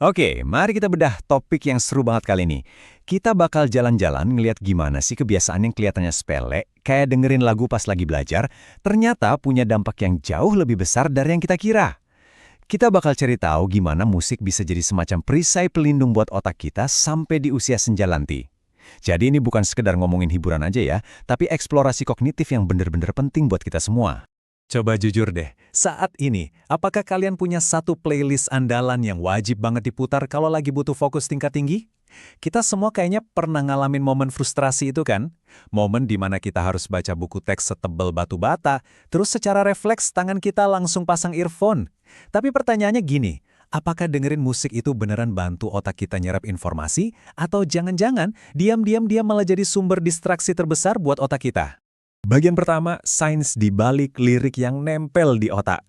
Oke, mari kita bedah topik yang seru banget kali ini. Kita bakal jalan-jalan ngeliat gimana sih kebiasaan yang kelihatannya sepele, kayak dengerin lagu pas lagi belajar, ternyata punya dampak yang jauh lebih besar dari yang kita kira. Kita bakal cari tahu gimana musik bisa jadi semacam perisai pelindung buat otak kita sampai di usia senja nanti. Jadi ini bukan sekedar ngomongin hiburan aja ya, tapi eksplorasi kognitif yang bener-bener penting buat kita semua. Coba jujur deh, saat ini, apakah kalian punya satu playlist andalan yang wajib banget diputar kalau lagi butuh fokus tingkat tinggi? Kita semua kayaknya pernah ngalamin momen frustrasi itu kan? Momen di mana kita harus baca buku teks setebal batu bata, terus secara refleks tangan kita langsung pasang earphone. Tapi pertanyaannya gini, apakah dengerin musik itu beneran bantu otak kita nyerap informasi? Atau jangan-jangan diam-diam dia malah jadi sumber distraksi terbesar buat otak kita? Bagian pertama, sains di balik lirik yang nempel di otak.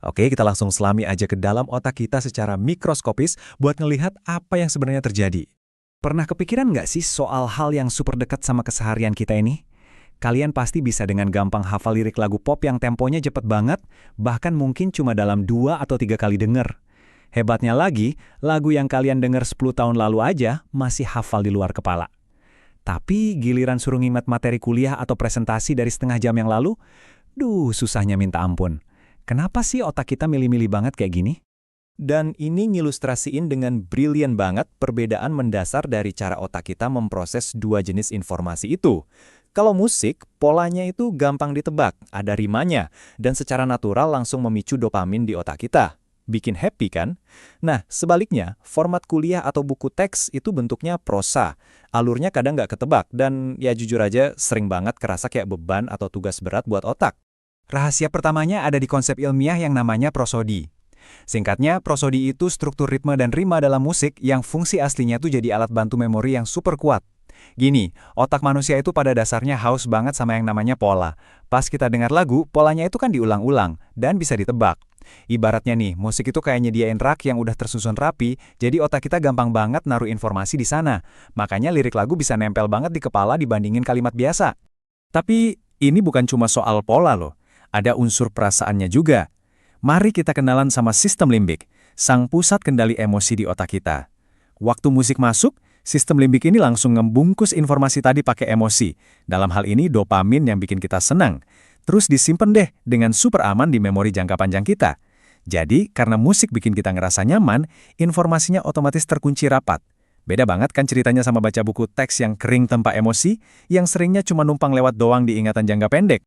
Oke, kita langsung selami aja ke dalam otak kita secara mikroskopis buat ngelihat apa yang sebenarnya terjadi. Pernah kepikiran nggak sih soal hal yang super dekat sama keseharian kita ini? Kalian pasti bisa dengan gampang hafal lirik lagu pop yang temponya cepet banget, bahkan mungkin cuma dalam 2 atau 3 kali denger. Hebatnya lagi, lagu yang kalian denger 10 tahun lalu aja masih hafal di luar kepala. Tapi giliran suruh nginget materi kuliah atau presentasi dari setengah jam yang lalu, susahnya minta ampun. Kenapa sih otak kita milih-milih banget kayak gini? Dan ini ngilustrasiin dengan brilian banget perbedaan mendasar dari cara otak kita memproses dua jenis informasi itu. Kalau musik, polanya itu gampang ditebak, ada rimanya, dan secara natural langsung memicu dopamin di otak kita. Bikin happy kan? Nah, sebaliknya, format kuliah atau buku teks itu bentuknya prosa. Alurnya kadang nggak ketebak, dan ya jujur aja sering banget kerasa kayak beban atau tugas berat buat otak. Rahasia pertamanya ada di konsep ilmiah yang namanya prosodi. Singkatnya, prosodi itu struktur ritme dan rima dalam musik yang fungsi aslinya tuh jadi alat bantu memori yang super kuat. Gini, otak manusia itu pada dasarnya haus banget sama yang namanya pola. Pas kita dengar lagu, polanya itu kan diulang-ulang, dan bisa ditebak. Ibaratnya nih, musik itu kayak nyediain rak yang udah tersusun rapi, jadi otak kita gampang banget naruh informasi di sana. Makanya lirik lagu bisa nempel banget di kepala dibandingin kalimat biasa. Tapi ini bukan cuma soal pola loh, ada unsur perasaannya juga. Mari kita kenalan sama sistem limbik, sang pusat kendali emosi di otak kita. Waktu musik masuk, sistem limbik ini langsung ngebungkus informasi tadi pakai emosi. Dalam hal ini dopamin yang bikin kita senang. Terus disimpan deh dengan super aman di memori jangka panjang kita. Jadi, karena musik bikin kita ngerasa nyaman, informasinya otomatis terkunci rapat. Beda banget kan ceritanya sama baca buku teks yang kering tanpa emosi, yang seringnya cuma numpang lewat doang di ingatan jangka pendek.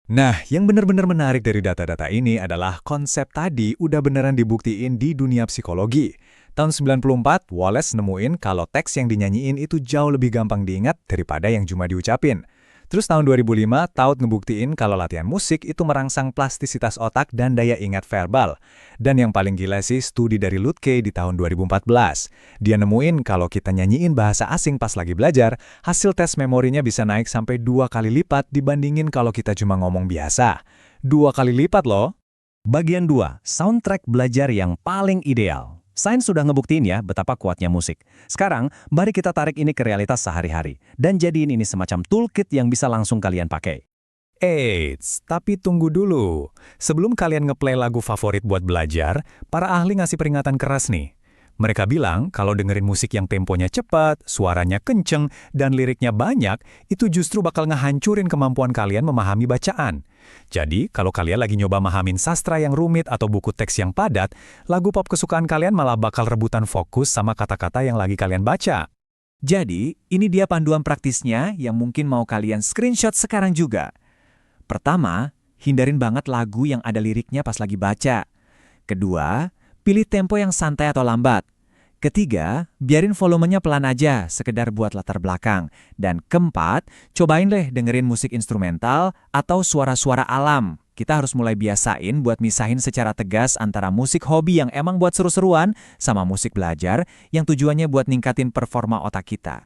Nah, yang benar-benar menarik dari data-data ini adalah konsep tadi udah beneran dibuktiin di dunia psikologi. Tahun 94, Wallace nemuin kalau teks yang dinyanyiin itu jauh lebih gampang diingat daripada yang cuma diucapin. Terus tahun 2005, Taut ngebuktiin kalau latihan musik itu merangsang plastisitas otak dan daya ingat verbal. Dan yang paling gila sih studi dari Lutke di tahun 2014. Dia nemuin kalau kita nyanyiin bahasa asing pas lagi belajar, hasil tes memorinya bisa naik sampai 2 kali lipat dibandingin kalau kita cuma ngomong biasa. 2 kali lipat loh. Bagian 2, soundtrack belajar yang paling ideal. Sains sudah ngebuktiin ya betapa kuatnya musik. Sekarang, mari kita tarik ini ke realitas sehari-hari dan jadiin ini semacam toolkit yang bisa langsung kalian pakai. Eits, tapi tunggu dulu. Sebelum kalian ngeplay lagu favorit buat belajar, para ahli ngasih peringatan keras nih. Mereka bilang kalau dengerin musik yang temponya cepat, suaranya kenceng, dan liriknya banyak, itu justru bakal ngehancurin kemampuan kalian memahami bacaan. Jadi, kalau kalian lagi nyoba mahamin sastra yang rumit atau buku teks yang padat, lagu pop kesukaan kalian malah bakal rebutan fokus sama kata-kata yang lagi kalian baca. Jadi, ini dia panduan praktisnya yang mungkin mau kalian screenshot sekarang juga. Pertama, hindarin banget lagu yang ada liriknya pas lagi baca. Kedua, pilih tempo yang santai atau lambat. Ketiga, biarin volumenya pelan aja, sekedar buat latar belakang. Dan keempat, cobain deh dengerin musik instrumental atau suara-suara alam. Kita harus mulai biasain buat misahin secara tegas antara musik hobi yang emang buat seru-seruan sama musik belajar yang tujuannya buat ningkatin performa otak kita.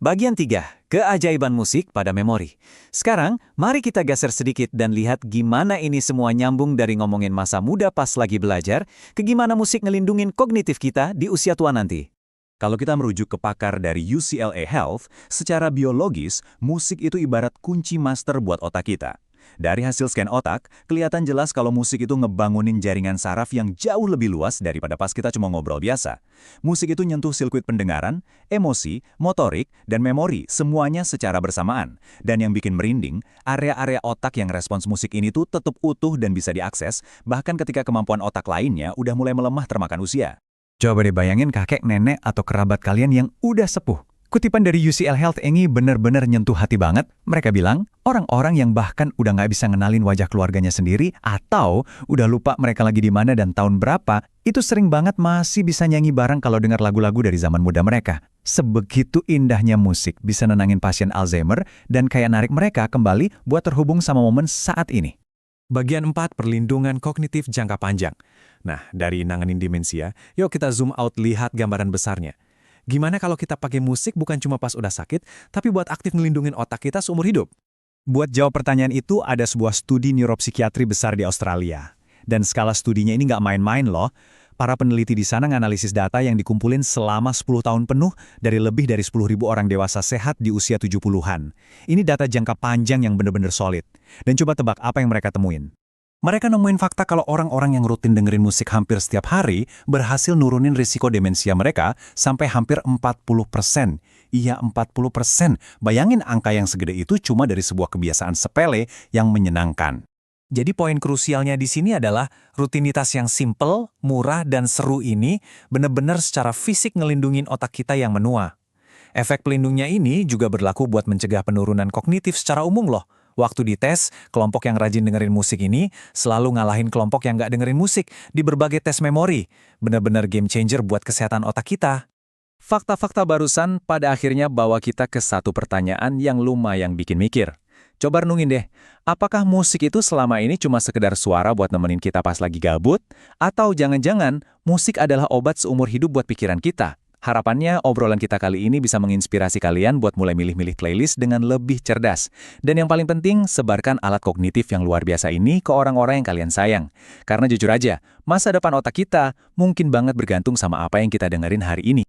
Bagian 3, keajaiban musik pada memori. Sekarang, mari kita geser sedikit dan lihat gimana ini semua nyambung dari ngomongin masa muda pas lagi belajar, ke gimana musik ngelindungin kognitif kita di usia tua nanti. Kalau kita merujuk ke pakar dari UCLA Health, secara biologis, musik itu ibarat kunci master buat otak kita. Dari hasil scan otak, kelihatan jelas kalau musik itu ngebangunin jaringan saraf yang jauh lebih luas daripada pas kita cuma ngobrol biasa. Musik itu nyentuh sirkuit pendengaran, emosi, motorik, dan memori, semuanya secara bersamaan. Dan yang bikin merinding, area-area otak yang respons musik ini tuh tetap utuh dan bisa diakses, bahkan ketika kemampuan otak lainnya udah mulai melemah termakan usia. Coba deh bayangin kakek, nenek, atau kerabat kalian yang udah sepuh. Kutipan dari UCL Health ini bener-bener nyentuh hati banget. Mereka bilang, orang-orang yang bahkan udah nggak bisa ngenalin wajah keluarganya sendiri atau udah lupa mereka lagi di mana dan tahun berapa, itu sering banget masih bisa nyanyi bareng kalau dengar lagu-lagu dari zaman muda mereka. Sebegitu indahnya musik bisa nenangin pasien Alzheimer dan kayak narik mereka kembali buat terhubung sama momen saat ini. Bagian 4, perlindungan kognitif jangka panjang. Nah, dari nanganin demensia, yuk kita zoom out lihat gambaran besarnya. Gimana kalau kita pakai musik bukan cuma pas udah sakit, tapi buat aktif ngelindungin otak kita seumur hidup? Buat jawab pertanyaan itu, ada sebuah studi neuropsikiatri besar di Australia. Dan skala studinya ini nggak main-main loh. Para peneliti di sana nganalisis data yang dikumpulin selama 10 tahun penuh dari lebih dari 10.000 orang dewasa sehat di usia 70-an. Ini data jangka panjang yang bener-bener solid. Dan coba tebak apa yang mereka temuin. Mereka nemuin fakta kalau orang-orang yang rutin dengerin musik hampir setiap hari berhasil nurunin risiko demensia mereka sampai hampir 40%. Iya, 40%. Bayangin angka yang segede itu cuma dari sebuah kebiasaan sepele yang menyenangkan. Jadi poin krusialnya di sini adalah rutinitas yang simple, murah, dan seru ini benar-benar secara fisik ngelindungin otak kita yang menua. Efek pelindungnya ini juga berlaku buat mencegah penurunan kognitif secara umum loh. Waktu dites, kelompok yang rajin dengerin musik ini selalu ngalahin kelompok yang nggak dengerin musik di berbagai tes memori. Benar-benar game changer buat kesehatan otak kita. Fakta-fakta barusan pada akhirnya bawa kita ke satu pertanyaan yang lumayan bikin mikir. Coba renungin deh, apakah musik itu selama ini cuma sekedar suara buat nemenin kita pas lagi gabut? Atau jangan-jangan musik adalah obat seumur hidup buat pikiran kita? Harapannya obrolan kita kali ini bisa menginspirasi kalian buat mulai milih-milih playlist dengan lebih cerdas. Dan yang paling penting, sebarkan alat kognitif yang luar biasa ini ke orang-orang yang kalian sayang. Karena jujur aja, masa depan otak kita mungkin banget bergantung sama apa yang kita dengerin hari ini.